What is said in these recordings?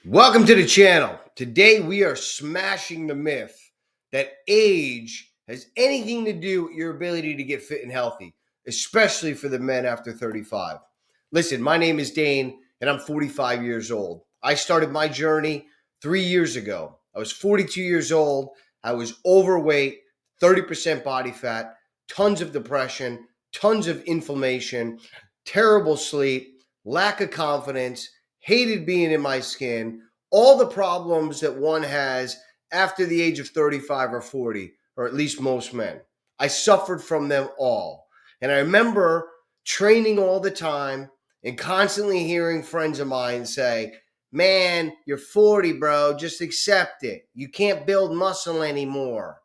Welcome to the channel. Today we are smashing the myth that age has anything to do with your ability to get fit and healthy, especially for the men after 35. Listen, my name is Dane and I'm 45 years old. I started my journey 3 years ago. I was 42 years old. I was overweight, 30% body fat, tons of depression, tons of inflammation, terrible sleep, lack of confidence, hated being in my skin, all the problems that one has after the age of 35 or 40, or at least most men. I suffered from them all. And I remember training all the time and constantly hearing friends of mine say, man, you're 40, bro. Just accept it. You can't build muscle anymore.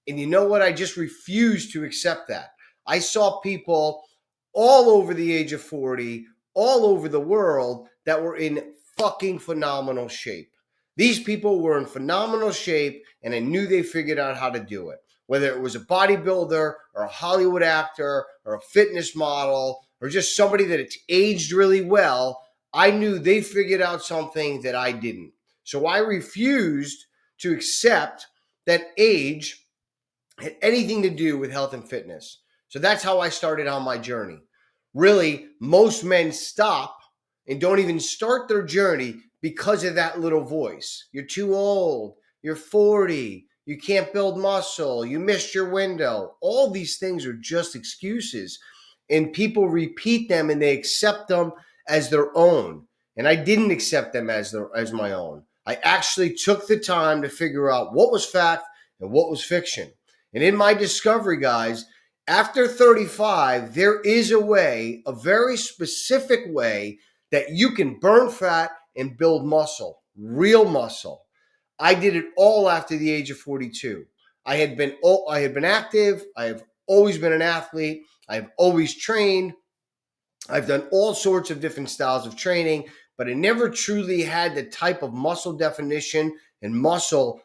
And you know what? I just refused to accept that. I saw people all over the age of 40, all over the world that were in fucking phenomenal shape. These people were in phenomenal shape, and I knew they figured out how to do it. Whether it was a bodybuilder or a Hollywood actor or a fitness model or just somebody that it's aged really well, I knew they figured out something that I didn't. So I refused to accept that age had anything to do with health and fitness. So that's how I started on my journey. Really, most men stop and don't even start their journey because of that little voice. You're too old. You're 40. You can't build muscle. You missed your window. All these things are just excuses. And people repeat them and they accept them as their own. And I didn't accept them as my own. I actually took the time to figure out what was fact and what was fiction. And in my discovery, guys, after 35, there is a way, a very specific way that you can burn fat and build muscle, real muscle. I did it all after the age of 42. I had been active. I have always been an athlete. I've always trained. I've done all sorts of different styles of training, but I never truly had the type of muscle definition and muscle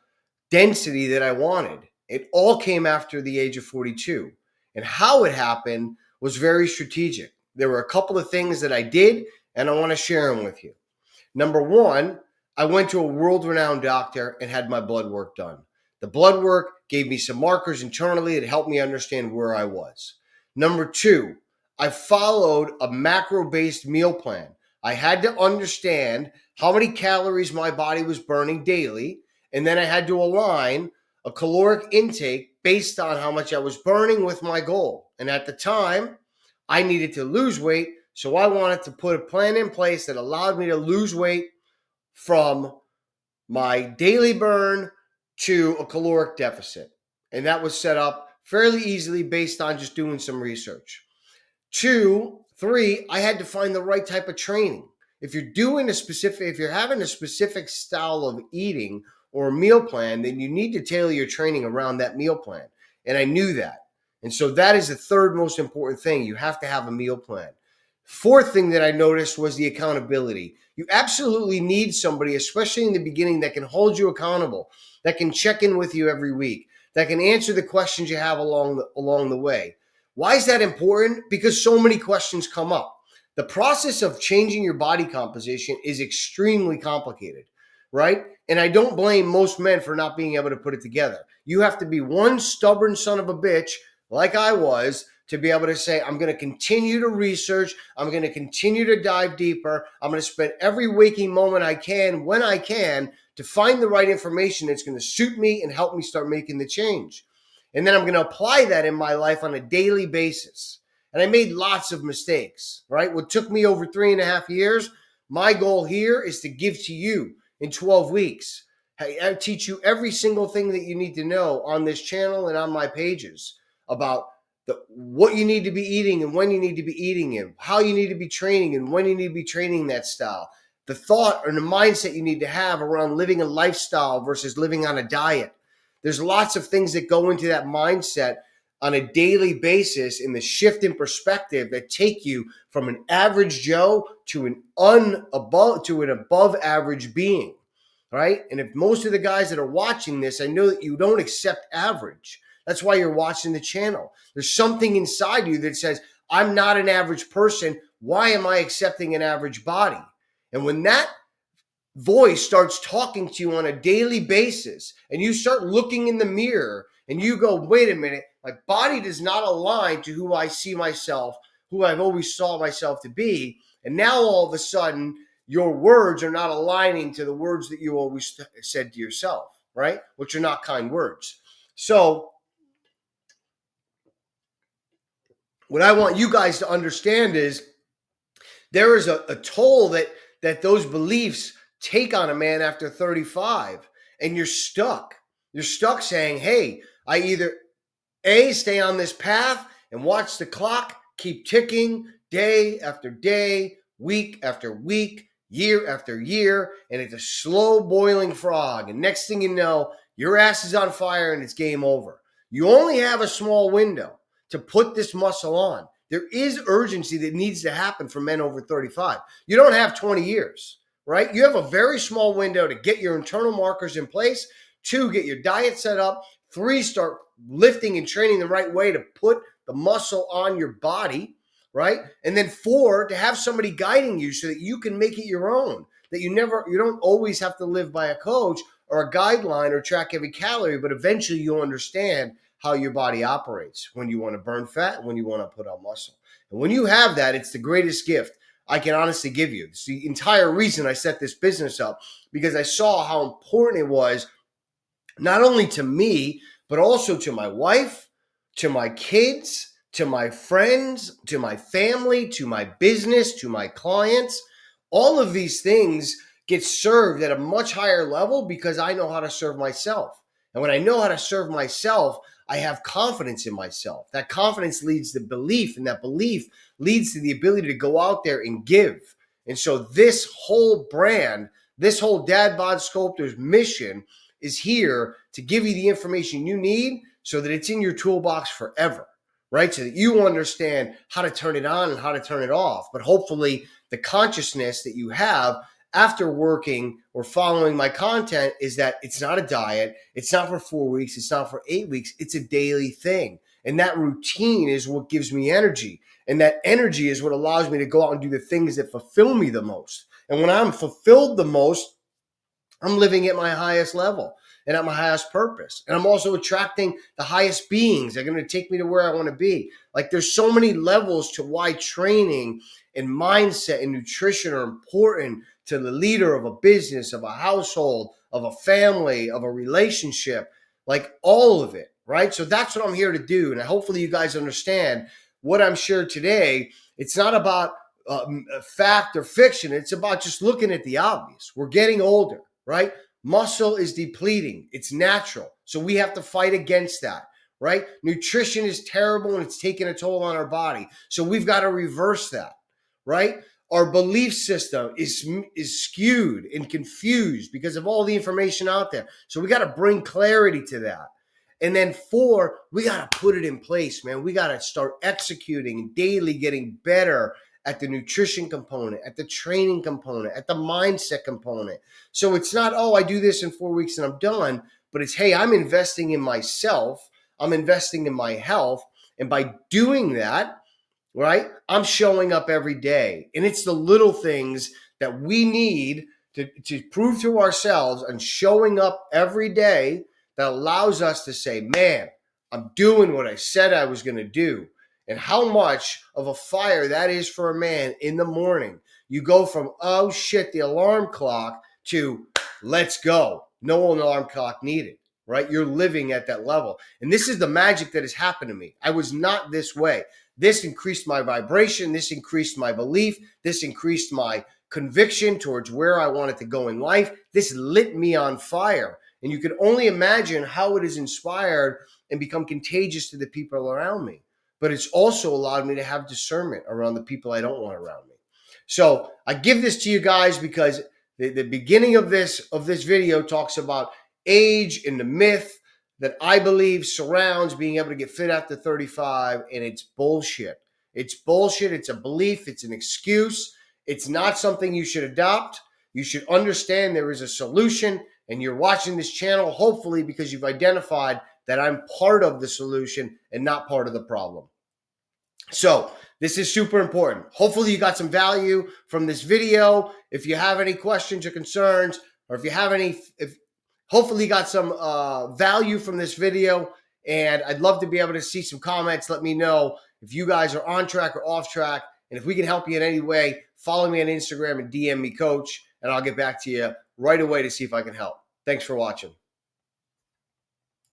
density that I wanted. It all came after the age of 42. And how it happened was very strategic. There were a couple of things that I did, and I want to share them with you. Number one, I went to a world-renowned doctor and had my blood work done. The blood work gave me some markers internally that helped me understand where I was. Number two, I followed a macro-based meal plan. I had to understand how many calories my body was burning daily, and then I had to align a caloric intake based on how much I was burning with my goal. And at the time, I needed to lose weight, so I wanted to put a plan in place that allowed me to lose weight from my daily burn to a caloric deficit. And that was set up fairly easily based on just doing some research. 2, 3, I had to find the right type of training. If you're having a specific style of eating or a meal plan, then you need to tailor your training around that meal plan. And I knew that. And so that is the third most important thing. You have to have a meal plan. Fourth thing that I noticed was the accountability. You absolutely need somebody, especially in the beginning, that can hold you accountable, that can check in with you every week, that can answer the questions you have along the way. Why is that important? Because so many questions come up. The process of changing your body composition is extremely complicated, right? And I don't blame most men for not being able to put it together. You have to be one stubborn son of a bitch, like I was, to be able to say, I'm going to continue to research. I'm going to continue to dive deeper. I'm going to spend every waking moment I can, when I can, to find the right information that's going to suit me and help me start making the change. And then I'm going to apply that in my life on a daily basis. And I made lots of mistakes, right? What took me over 3.5 years, my goal here is to give to you in 12 weeks. I teach you every single thing that you need to know on this channel and on my pages about what you need to be eating and when you need to be eating it, how you need to be training and when you need to be training that style, the thought or the mindset you need to have around living a lifestyle versus living on a diet. There's lots of things that go into that mindset on a daily basis in the shift in perspective that take you from an average Joe to an above average being, right? And if most of the guys that are watching this, I know that you don't accept average. That's why you're watching the channel. There's something inside you that says, I'm not an average person. Why am I accepting an average body? And when that voice starts talking to you on a daily basis and you start looking in the mirror and you go, wait a minute, my body does not align to who I see myself, who I've always saw myself to be. And now all of a sudden, your words are not aligning to the words that you always said to yourself, right? Which are not kind words. So what I want you guys to understand is there is a toll that those beliefs take on a man after 35, and you're stuck. You're stuck saying, hey, I either A, stay on this path and watch the clock keep ticking day after day, week after week, year after year, and it's a slow boiling frog. And next thing you know, your ass is on fire and it's game over. You only have a small window to put this muscle on. There is urgency that needs to happen for men over 35. You don't have 20 years, right? You have a very small window to get your internal markers in place. 2, get your diet set up. 3, start lifting and training the right way to put the muscle on your body, right? And then 4, to have somebody guiding you so that you can make it your own, that you don't always have to live by a coach or a guideline or track every calorie, but eventually you'll understand how your body operates when you want to burn fat and when you want to put on muscle. And when you have that, it's the greatest gift I can honestly give you. It's the entire reason I set this business up, because I saw how important it was, not only to me, but also to my wife, to my kids, to my friends, to my family, to my business, to my clients. All of these things get served at a much higher level because I know how to serve myself. And when I know how to serve myself, I have confidence in myself. That confidence leads to belief, and that belief leads to the ability to go out there and give. And so this whole brand, this whole Dad Bod Sculptor's mission is here to give you the information you need so that it's in your toolbox forever, right? So that you understand how to turn it on and how to turn it off. But hopefully the consciousness that you have after working or following my content is that it's not a diet. It's not for 4 weeks. It's not for 8 weeks. It's a daily thing. And that routine is what gives me energy. And that energy is what allows me to go out and do the things that fulfill me the most. And when I'm fulfilled the most, I'm living at my highest level and at my highest purpose. And I'm also attracting the highest beings that are going to take me to where I want to be. Like, there's so many levels to why training and mindset and nutrition are important to the leader of a business, of a household, of a family, of a relationship, like all of it, right? So that's what I'm here to do. And hopefully you guys understand what I'm sharing today. It's not about fact or fiction. It's about just looking at the obvious. We're getting older, right? Muscle is depleting. It's natural. So we have to fight against that, right? Nutrition is terrible and it's taking a toll on our body. So we've got to reverse that, right? Our belief system is skewed and confused because of all the information out there. So we got to bring clarity to that. And then 4, we got to put it in place, man. We got to start executing and daily getting better at the nutrition component, at the training component, at the mindset component. So it's not, oh, I do this in 4 weeks and I'm done, but it's, hey, I'm investing in myself. I'm investing in my health. And by doing that, right, I'm showing up every day. And it's the little things that we need to prove to ourselves and showing up every day that allows us to say, man, I'm doing what I said I was going to do. And how much of a fire that is for a man in the morning. You go from, oh shit, the alarm clock, to let's go. No alarm clock needed, right? You're living at that level. And this is the magic that has happened to me. I was not this way. This increased my vibration. This increased my belief. This increased my conviction towards where I wanted to go in life. This lit me on fire. And you can only imagine how it has inspired and become contagious to the people around me. But it's also allowed me to have discernment around the people I don't want around me. So I give this to you guys because the beginning of this video talks about age and the myth that I believe surrounds being able to get fit after 35, and it's bullshit. It's bullshit. It's a belief. It's an excuse. It's not something you should adopt. You should understand there is a solution, and you're watching this channel hopefully because you've identified that I'm part of the solution and not part of the problem. So this is super important. Hopefully you got some value from this video. If you have any questions or concerns, or if you have any, hopefully you got some value from this video. And I'd love to be able to see some comments. Let me know if you guys are on track or off track. And if we can help you in any way, follow me on Instagram and DM me, coach, and I'll get back to you right away to see if I can help. Thanks for watching.